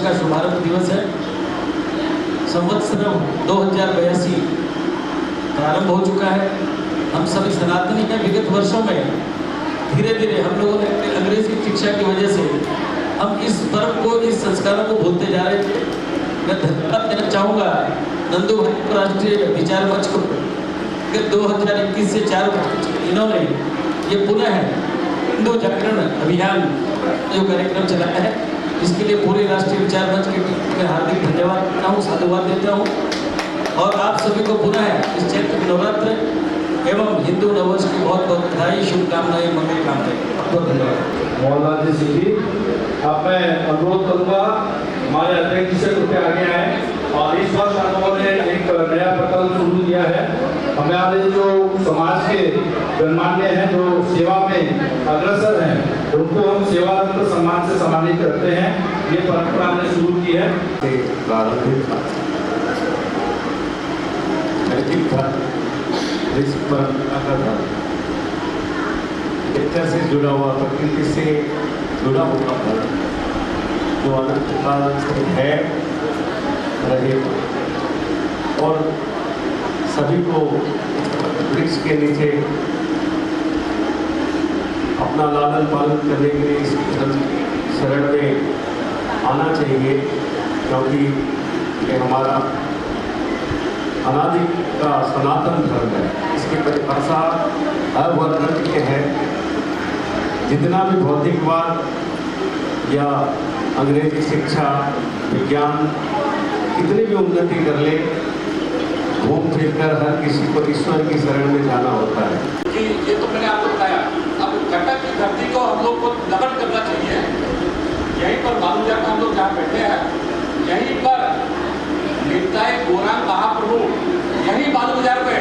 का शुभारंभ दिवस है। संवत्सरम 2082 प्रारंभ हो चुका है। हम सभी सनातनी के विगत वर्षों में धीरे धीरे हम लोगों ने अपनी अंग्रेजी शिक्षा की वजह से हम इस पर्व को, इस संस्कारों को भूलते जा रहे थे। मैं धन्यवाद देना चाहूँगा नंदू भाई राष्ट्रीय विचार मंच को कि 2021 से 4 इन्होंने ये पुनः हिंदू जागरण अभियान जो कार्यक्रम चलाया है, इसके लिए पूरे राष्ट्रीय विचार मंच के मैं हार्दिक धन्यवाद देता हूँ, साधुवाद देता हूँ। और आप सभी को पुनः इस चैत्र नवरात्र एवं हिंदू नववर्ष की बहुत बहुत बधाई, शुभकामनाएं, मंगल कामनाएं। बहुत धन्यवाद। मोहनलाल जी सिंह जी, अब मैं अनुरोध करूँगा हमारे अध्यक्ष जी से कृपया आगे आए। और इस वर्ष हम लोगों ने एक नया प्रकल्प शुरू किया है। हमारे जो समाज के गणमान्य हैं, जो सेवा में अग्रसर हैं, उनको हम सेवा रत्न सम्मान से सम्मानित करते हैं। ये परंपरा हमने शुरू की है। प्रारंभिक नैतिक धर्म, इस परंपरा का धर्म नेचर से जुड़ा हुआ, प्रकृति से जुड़ा हुआ धर्म जो अनंत काल से है, रहेगा और सभी को वृक्ष के नीचे अपना लालन पालन करने के लिए इस धर्म शरण में आना चाहिए, क्योंकि ये हमारा अनादि का सनातन धर्म है। इसकी परिभाषा अवर्णन के है। जितना भी भौतिकवाद या अंग्रेजी शिक्षा, विज्ञान कितनी भी उन्नति कर ले, घूम फिर कर हर किसी को ईश्वर की शरण में जाना होता है। कि ये तो मैंने आपको बताया। अब कटक की धरती को हम लोग को नमन करना चाहिए। यहीं पर बालूजा का हम लोग जहाँ बैठे हैं, यहीं पर निताय गौरांग महाप्रभु, यही बालूबाजार पे,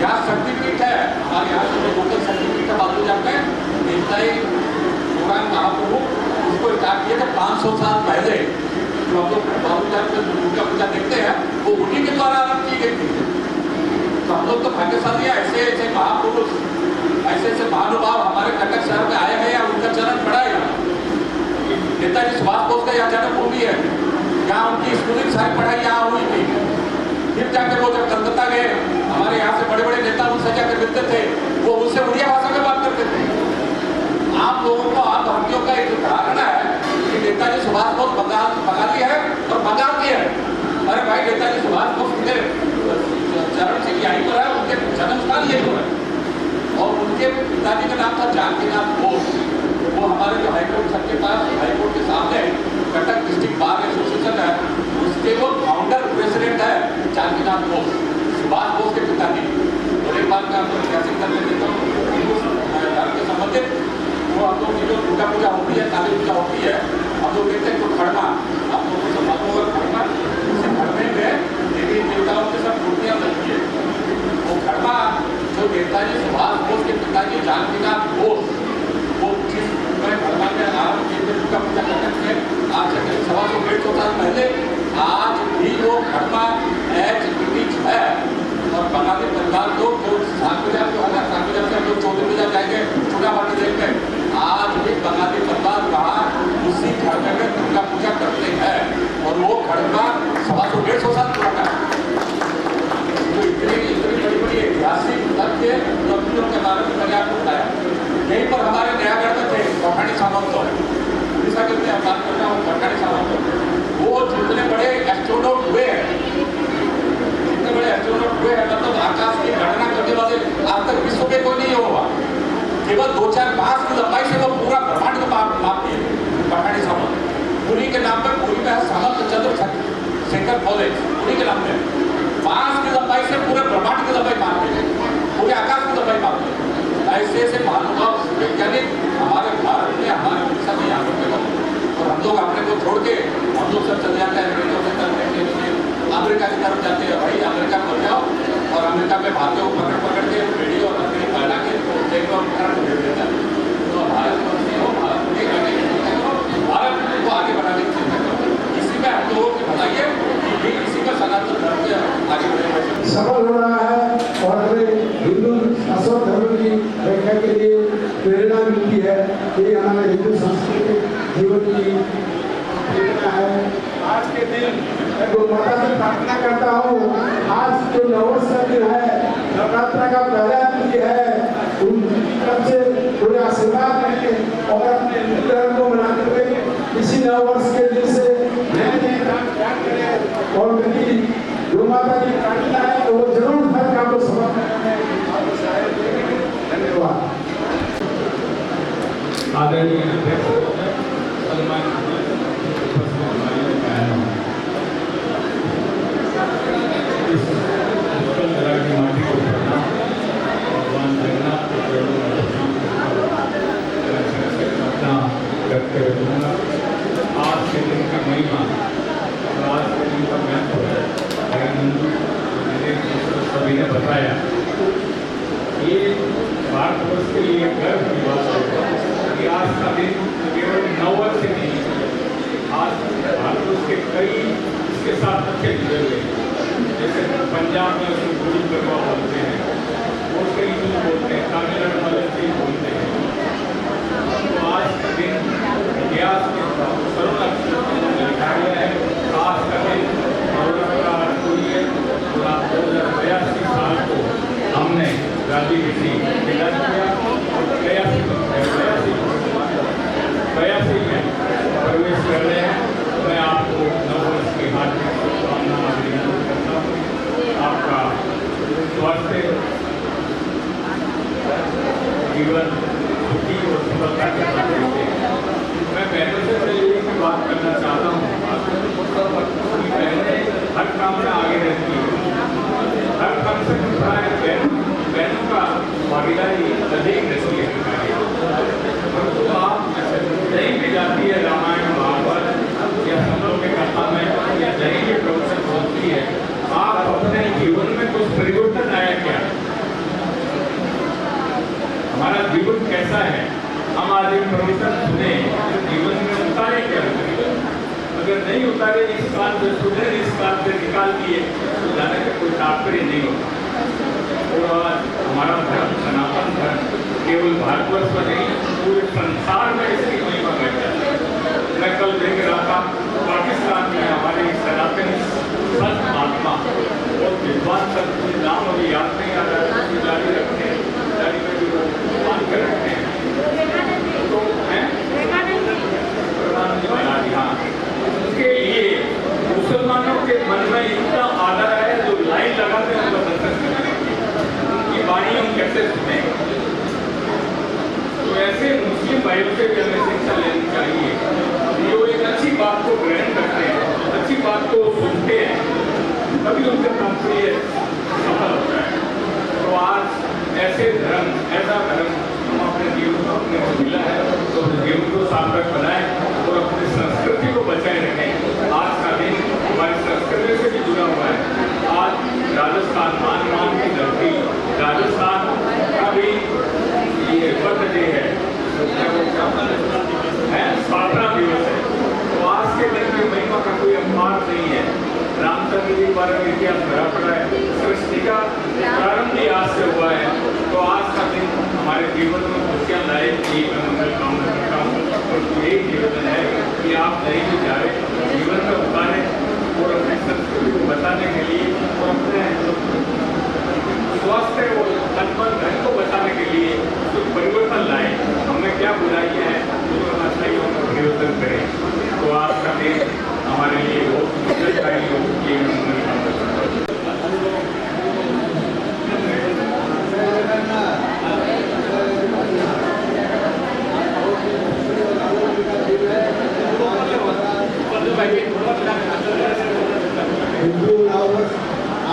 यहाँ शक्तिपीठ है, हमारे यहाँ से लोकल शक्तिपीठ है बालूबाजार पे। निताय गौरांग महाप्रभु उसको स्टार्ट किए थे 500 साल पहले। जो हम लोग बालूबाजार पे दुर्गा पूजा देखते हैं, वो उन्हीं के द्वारा आरंभ की गई थी। तो हम लोग तो भाग्यशाली है, ऐसे ऐसे महापुरुष, ऐसे ऐसे महानुभाव हमारे कटक शहर में आए हैं या उनका चरण पड़ा है। नेताजी सुभाष बोस का यहाँ जन्मभूमि है, यहाँ उनकी स्कूलिंग सारी पढ़ाई यहाँ हुई थी। फिर जाकर वो जब कलकत्ता गए, हमारे यहाँ से बड़े बड़े नेता उनसे जाकर मिलते थे, वो उनसे उड़िया भाषा में बात करते थे। आप लोगों को, आप भारतीयों का एक धारणा है कि नेताजी सुभाष बोस बंगाली है और बंगाल की है। अरे भाई, नेताजी सुभाष बोस उनके चरण से यहीं पर है, उनके जन्म स्थान यही पर है। और उनके पिताजी का नाम था जानकीनाथ बोस। वो हमारे जो हाईकोर्ट छत के पास, हाईकोर्ट के सामने कटक डिस्ट्रिक्ट बार एसोसिएशन है, उसके वो फाउंडर प्रेसिडेंट है जानकीनाथ बोस, सुभाष बोस के पिताजी। और एक बात का आपको ऐतिहासिक करने देता हूँ हिंदू धर्म के संबंधित। वो हम लोग की जो दुर्गा पूजा होती है, काली पूजा होती है, हम लोग देखते हैं तो खड़मा, आप लोगों को मालूम होगा खड़मा, उस खड़मे में देवी देवताओं के सब मूर्तियाँ लगती है। वो खड़मा जो नेताजी सुभाष बोस के पिताजी जानकीनाथ बोस, वो जिस खड़मा में आरम्भ किए थे दुर्गा पूजा करते थे, आज से करीब 125 साल पहले, आज भी वो खड़मा एज इट इज है। और बंगाली परिवार लोग जो सात बजे जो है ना, 7 बजे से हम लोग 14 बजे जाएंगे छोटा पार्टी देखते हैं, आज भी बंगाली परिवार वहाँ उसी खड़मे में दुर्गा पूजा करते हैं। और वो खड़मा 125 साल पुराना है। तो इतनी बड़ी बड़ी ऐतिहासिक तथ्य उपलब्धियों के बारे में मैंने आपको बताया। यहीं पर हमारे नयागढ़ में थे पठानी सामंत, उड़ीसा के मैं बात कर रहा हूँ, पठानी सामंत। वो जितने बड़े एस्ट्रोनॉट हुए हैं, जितने बड़े एस्ट्रोनॉट हुए हैं, मतलब आकाश की गणना करने वाले आज तक विश्व में कोई नहीं होगा। केवल 2-4 बांस की लंबाई से वो पूरा ब्रह्मांड को माप दिए पठानी सामंत। पुरी के नाम पर, पुरी में है सामंत चंद्रशेखर कॉलेज, पुरी के नाम में बांस की लंबाई से पूरे ब्रह्मांड की लंबाई माप दी गई, पूरे आकाश की लंबाई माप दी। ऐसे ऐसे महानुभाव वैज्ञानिक हमारे भारत में, हमारे उड़ीसा में यहाँ पर। और हम लोग अपने को छोड़ के हम लोग सब चले जाते हैं अमेरिका की तरफ जाते हैं। भाई अमेरिका पहुँच जाओ और अमेरिका में भारतीयों को पकड़ के वीडियो और बना के भेज देता है। तो भारत को आगे बढ़ाने की चिंता करो। इसी में हम लोगों की भलाई है कि इसी का सनातन धर्म के आगे बढ़े सफल हो रहा है। और हमें हिंदू शाश्वत धर्म की व्याख्या के लिए प्रेरणा मिलती है। ये हमारे हिंदू संस्कृति जीवन की प्रेरणा है। आज के दिन मैं गौ माता से प्रार्थना करता हूँ, आज जो नववर्ष का दिन है, नवरात्र का पहला दिन है, उनकी तरफ से पूरे आशीर्वाद रखें और अपने हिंदू धर्म को मनाते हुए इसी नववर्ष के दिन से नए नए काम त्याग करें और मेरी गौ माता की प्रार्थना है तो वो जरूर हर काम को समर्पण करें। धन्यवाद। आदरणीय अध्यक्ष आज के दिन की महिमा और आज के दिन का महत्व सभी ने बताया। ये भारतवर्ष के लिए गर्व की बात है कि आज का दिन केवल नववर्ष से नहीं, आज भारतवर्ष के कई इसके साथ अच्छे जुड़े हुए हैं। जैसे पंजाब में उसको गुड़ी पड़वा बोलते हैं, और कई लोग बोलते हैं, तमिलनाडु वाले भी बोलते हैं। तो आज का दिन इतिहास में सर्व लिखा गया है। आज का दिन और 2082 साल को हमने गांधी जी मिला किया और 82 में प्रवेश कर रहे हैं। मैं आपको नववर्ष की हार्दिक शुभकामनाएं करता हूँ। आपका स्वास्थ्य, जीवन सुखी और सफलता के साथ रहते हैं। मैं बहनों से पहले की बात करना चाहता हूँ। बहनें हर काम में आगे रहती है, हर काम से बहनों का भागीदारी अधिक रहती है। परंतु आप कहीं भी जाती है, रामायण महाभारत या संतों के कथा में या कहीं भी प्रवचन होती है, आप अपने जीवन में कुछ परिवर्तन आया क्या? हमारा जीवन कैसा है? हम आज एक प्रवचन सुने, जीवन में उतारे क्या? अगर नहीं उतारे, इस काल से सुने, इस काल से निकाल दिए तो जाने का कोई तात्पर्य नहीं होता। और आज हमारा धर्म, सनातन धर्म, केवल भारतवर्ष में नहीं, पूरे संसार में इसकी महिमा बढ़ जाती है। मैं कल देख रहा था पाकिस्तान में हमारे सनातनी संत महात्मा और विद्वान संत, नाम अभी याद नहीं आ रहा है, जारी रखते हैं, जारी में भी वो मान कर रखते हैं। तो उसके लिए मुसलमानों के मन में इतना आदर है, जो लाइन लगाते हैं उनका दर्शन करते हैं, उनकी वाणी हम कैसे सुने। तो ऐसे मुस्लिम भाइयों से भी हमें शिक्षा लेनी चाहिए, जो एक अच्छी बात को ग्रहण करते हैं, अच्छी बात को सुनते हैं, तभी उनका तात्पर्य सफल होता है। तो आज ऐसे धर्म, ऐसा धर्म हम अपने जीवन को अपने को मिला है, तो जीवन को सार्थक बनाएं और अपनी संस्कृति को बचाए रखें। आज का दिन हमारी संस्कृति से भी जुड़ा हुआ है। आज राजस्थान मान की धरती, राजस्थान का भी ये बर्थडे है, स्थापना दिवस है। तो आज के दिन की महिमा का कोई अनुमान नहीं है। रामचंद्र जी पर इतिहास भरा पड़ा है, सृष्टि का प्रारंभ ही आज से हुआ है। तो आज का दिन हमारे जीवन में खुशियाँ लाए, मैं मंगल कामना करता हूँ। और यही निवेदन है कि आप कहीं भी जाए, जीवन में उतारे और अपनी संस्कृति को बचाने के लिए और अपने स्वास्थ्य और तन धन को बचाने के लिए कुछ परिवर्तन लाए। हमें क्या बुराइयाँ हैं जो करना चाहिए, उनको परिवर्तन करें। तो आज का दिन हमारे लिए बहुत मुश्किलकारी हो, ये मंगल कामना करता हूँ। हिंदू नववर्ष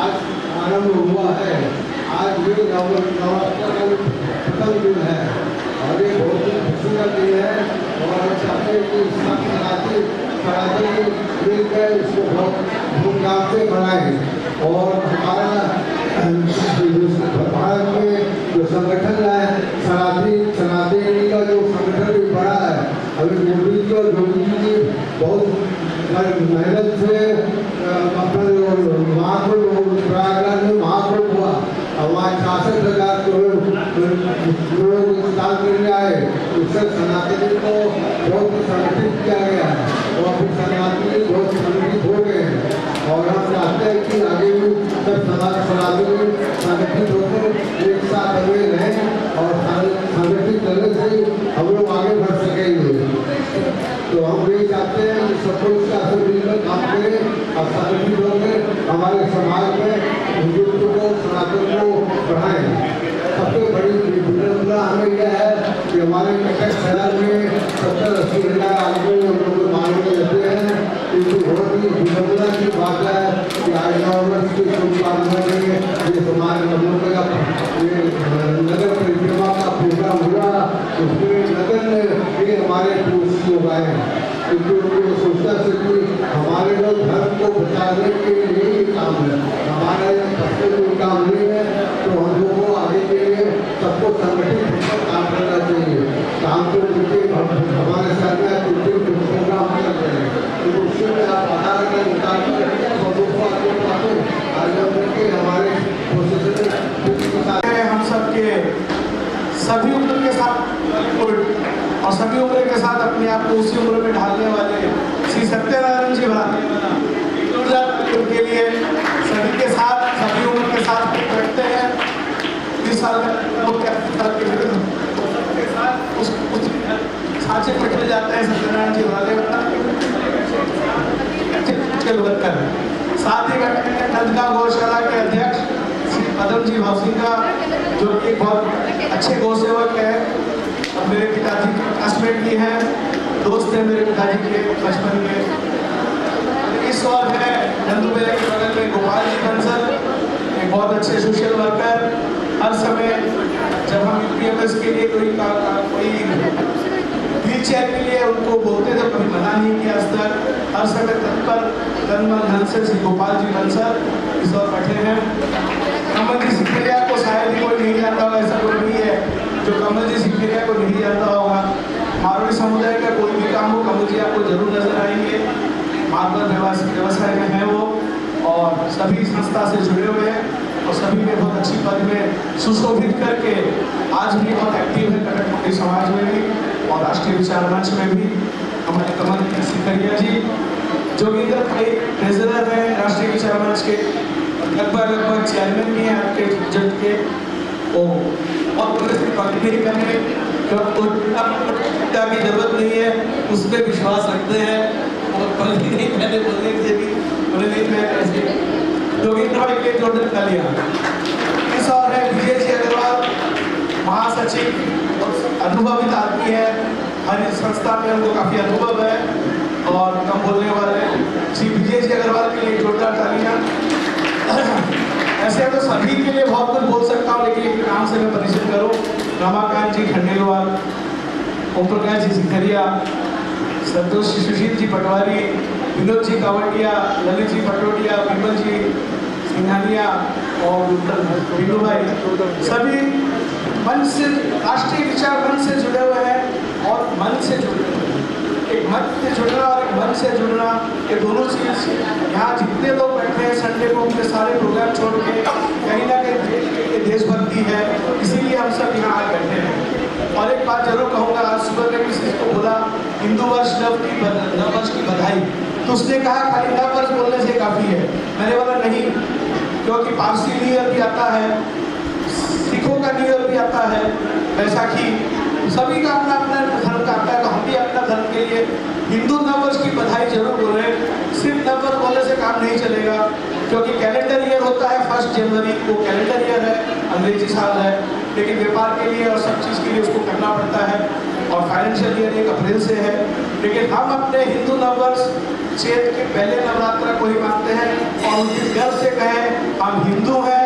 आज आरंभ हुआ है। आज ये नवरात्र का प्रथम दिन है और ये बहुत ही खुशी का दिन है। और हम चाहते हैं कि सनातन मिलकर इसको बहुत धूमधाम से मनाएं। और हमारा भारत में जो संगठन है, सनातनी का जो संगठन भी बड़ा है, अभी मोदी जी और योगी जी बहुत मेहनत से अपने प्रयागराज में महाकुंभ हुआ, हमारे 66,000 करोड़ दान करने आए। उससे सनातनी को बहुत संगठित किया गया है और सनातनी बहुत और हम चाहते हैं कि आगे भी सब समाज समाज संगठित होकर एक साथ बने रहें और संगठित करने से हम लोग आगे बढ़ सकेंगे। तो हम यही चाहते हैं कि सब कोई साथ मिलकर काम करें और संगठित होकर हमारे समाज में हिंदुत्व को सनातन को बढ़ाएं। सबसे बड़ी विडंबना हमें यह है कि हमारे कटक शहर में 70-80 हज़ार आदमी हम लोग मारने लगते हैं। इसकी बहुत ही विडंबना की बात है कि आज 9 वर्ष के शुभकामनाओं में ये समाज नगर का नगर परिक्रमा का प्रोग्राम हुआ, उसमें नगर में ये हमारे पुरुष लोग आए हैं। क्योंकि सोचता है कि हमारे लोग धर्म को बचाने के लिए ही काम है, हमारा सबसे कोई काम नहीं है। तो हम लोग को आगे के लिए सबको संगठित होकर काम करना चाहिए। काम को लेके हमारे साथ में प्रोग्राम कर रहे हैं, तो उससे में आप आधार कार्ड निकाल हमारे हम सबके सभी उम्र के साथ और सभी उम्र के साथ अपने आप को उसी उम्र में ढालने वाले श्री सत्यनारायण जी के लिए सभी के साथ सभी उम्र के साथ रखते हैं। 20 साल के साथ उस साँचे पकड़े जाते हैं सत्यनारायण जी वाले वर्कर। साथ ही नंदगांव गौशाला के अध्यक्ष श्री पदम जी भावसिंह का, जो कि बहुत अच्छे गौ सेवक है और मेरे पिताजी के क्लासमेट भी हैं, दोस्त हैं मेरे पिताजी के बचपन के। इस और है नंदू मेरे के बगल में गोपाल जी बंसल, एक बहुत अच्छे सोशल वर्कर। हर समय जब हम यूपीएमएस के लिए कोई व्हील चेयर के लिए उनको बोलते थे, कभी मना नहीं किया आज तक। हर समय तत्पर तन मन धन से श्री गोपाल जी बंसल इस और बैठे हैं। कमल जी सिकरिया को शायद ही कोई नहीं जानता होगा, ऐसा कोई नहीं है जो कमल जी सिकरिया को नहीं जानता होगा। मारवाड़ी समुदाय का कोई भी काम हो, कमल जी आपको जरूर नजर आएंगे। मार्बल व्यवसाय में है वो और सभी संस्था से जुड़े हुए हैं और सभी में बहुत अच्छी पद में सुशोभित करके आज भी बहुत एक्टिव है कटक मंडी समाज में भी और राष्ट्रीय विचार मंच में भी। हमारे कमल सिकरिया जी जोगिंदर भाई ट्रेजरर हैं राष्ट्रीय विचार मंच के, लगभग चेयरमैन भी हैं आपके जट के। और नहीं करने की जरूरत नहीं है, उस पर विश्वास रखते हैं और नहीं मैंने बोलने के भी जोगिंदर भाई के जोड़ने कर लिया। इस और है विजय जी अग्रवाल, महासचिव और अनुभवित आदमी है, हर संस्था में उनको काफी अनुभव है और कम बोलने वाले। श्री विजय जी अग्रवाल के लिए जोरदार तालियां। ऐसे तो सभी के लिए बहुत कुछ बोल सकता हूँ, लेकिन एक नाम से मैं परिचय करूँ। रमाकांत जी खंडेलवाल, ओम प्रकाश जी सिकरिया, संतोष सुशील जी पटवारी, विनोद जी कावटिया, ललित जी पटोटिया, विमल जी सिंघानिया और विनू भाई, सभी मन से राष्ट्रीय विचार मंच से जुड़े हुए हैं और मन से जुड़े हुए हैं। एक मन से जुड़ना और एक मन से जुड़ना, ये दोनों चीज यहाँ जितने लोग बैठे हैं संडे को अपने सारे प्रोग्राम छोड़ के कहीं ना कहीं देशभक्ति है, इसीलिए हम सब यहाँ आए बैठे हैं। और एक बात जरूर कहूँगा, आज सुबह में किसी को बोला हिंदू वर्ष नव वर्ष की बधाई, तो उसने कहा खाली नव वर्ष बोलने से काफ़ी है। मैंने बोला नहीं, क्योंकि पारसी न्यू ईयर भी आता है, सिखों का न्यू ईयर भी आता है, बैसाखी, सभी का अपना अपना धर्म का आता है। तो हम भी अपना धर्म के लिए हिंदू नववर्ष की बधाई जरूर बोल रहे हैं। सिर्फ नववर्ष बोलने से काम नहीं चलेगा, क्योंकि कैलेंडर ईयर होता है 1 जनवरी को, कैलेंडर ईयर है, अंग्रेजी साल है, लेकिन व्यापार के लिए और सब चीज़ के लिए उसको करना पड़ता है। और फाइनेंशियल ईयर 1 अप्रैल से है, लेकिन हम अपने हिंदू नववर्ष चैत के पहले नवरात्र को ही मानते हैं और उनके गर्व से कहें हम हिंदू हैं